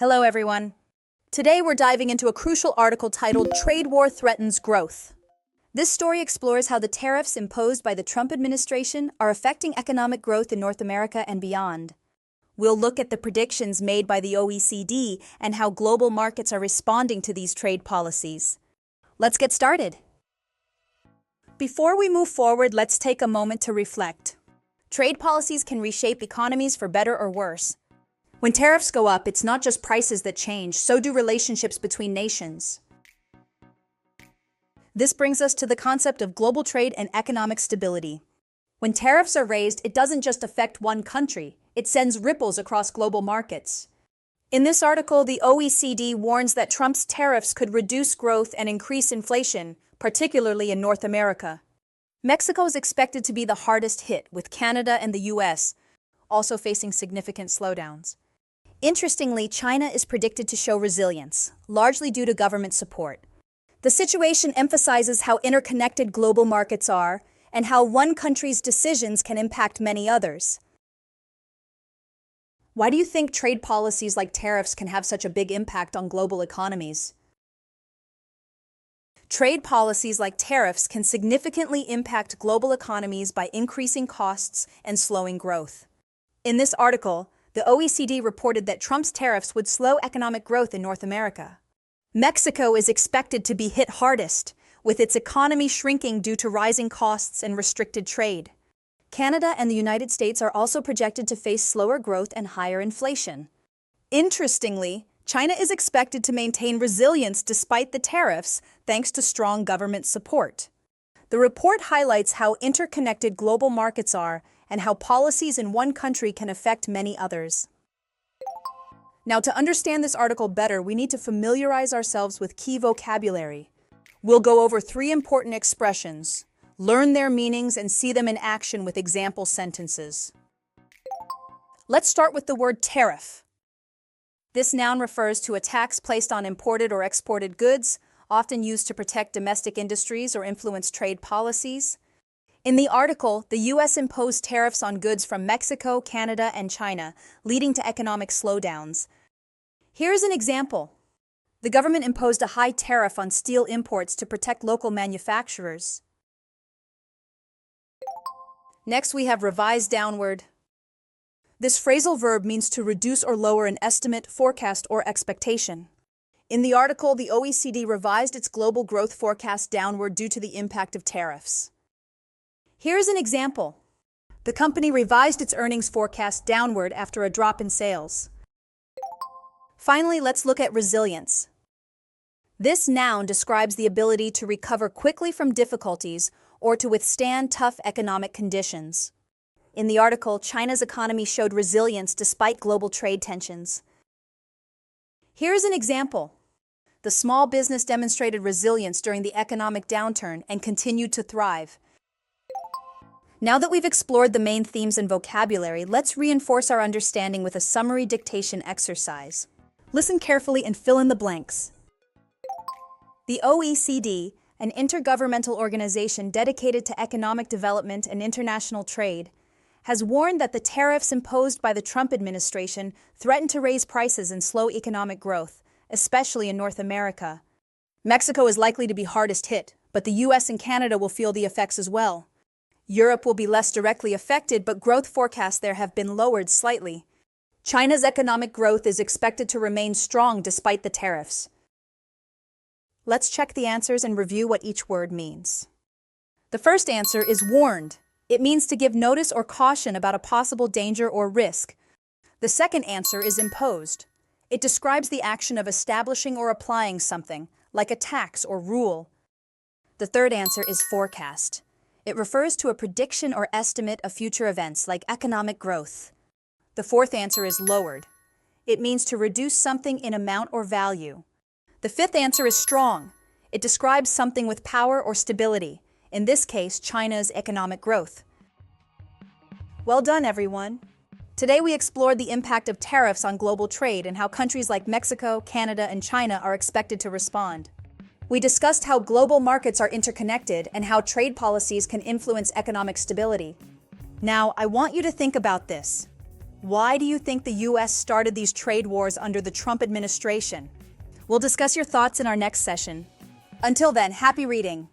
Hello, everyone. Today we're diving into a crucial article titled Trade War Threatens Growth. This story explores how the tariffs imposed by the Trump administration are affecting economic growth in North America and beyond. We'll look at the predictions made by the OECD and how global markets are responding to these trade policies. Let's get started. Before we move forward, let's take a moment to reflect. Trade policies can reshape economies for better or worse. When tariffs go up, it's not just prices that change, so do relationships between nations. This brings us to the concept of global trade and economic stability. When tariffs are raised, it doesn't just affect one country, it sends ripples across global markets. In this article, the OECD warns that Trump's tariffs could reduce growth and increase inflation, particularly in North America. Mexico is expected to be the hardest hit, with Canada and the US also facing significant slowdowns. Interestingly, China is predicted to show resilience, largely due to government support. The situation emphasizes how interconnected global markets are and how one country's decisions can impact many others. Why do you think trade policies like tariffs can have such a big impact on global economies? Trade policies like tariffs can significantly impact global economies by increasing costs and slowing growth. In this article, the OECD reported that Trump's tariffs would slow economic growth in North America. Mexico is expected to be hit hardest, with its economy shrinking due to rising costs and restricted trade. Canada and the United States are also projected to face slower growth and higher inflation. Interestingly, China is expected to maintain resilience despite the tariffs, thanks to strong government support. The report highlights how interconnected global markets are and how policies in one country can affect many others. Now, to understand this article better, we need to familiarize ourselves with key vocabulary. We'll go over 3 important expressions, learn their meanings, and see them in action with example sentences. Let's start with the word tariff. This noun refers to a tax placed on imported or exported goods, often used to protect domestic industries or influence trade policies. In the article, the U.S. imposed tariffs on goods from Mexico, Canada, and China, leading to economic slowdowns. Here's an example. The government imposed a high tariff on steel imports to protect local manufacturers. Next, we have revise downward. This phrasal verb means to reduce or lower an estimate, forecast, or expectation. In the article, the OECD revised its global growth forecast downward due to the impact of tariffs. Here's an example. The company revised its earnings forecast downward after a drop in sales. Finally, let's look at resilience. This noun describes the ability to recover quickly from difficulties or to withstand tough economic conditions. In the article, China's economy showed resilience despite global trade tensions. Here's an example. The small business demonstrated resilience during the economic downturn and continued to thrive. Now that we've explored the main themes and vocabulary, let's reinforce our understanding with a summary dictation exercise. Listen carefully and fill in the blanks. The OECD, an intergovernmental organization dedicated to economic development and international trade, has warned that the tariffs imposed by the Trump administration threaten to raise prices and slow economic growth, especially in North America. Mexico is likely to be hardest hit, but the US and Canada will feel the effects as well. Europe will be less directly affected, but growth forecasts there have been lowered slightly. China's economic growth is expected to remain strong despite the tariffs. Let's check the answers and review what each word means. The first answer is warned. It means to give notice or caution about a possible danger or risk. The second answer is imposed. It describes the action of establishing or applying something, like a tax or rule. The third answer is forecast. It refers to a prediction or estimate of future events, like economic growth. The fourth answer is lowered. It means to reduce something in amount or value. The fifth answer is strong. It describes something with power or stability, in this case, China's economic growth. Well done, everyone. Today we explored the impact of tariffs on global trade and how countries like Mexico, Canada, and China are expected to respond. We discussed how global markets are interconnected and how trade policies can influence economic stability. Now, I want you to think about this. Why do you think the US started these trade wars under the Trump administration? We'll discuss your thoughts in our next session. Until then, happy reading!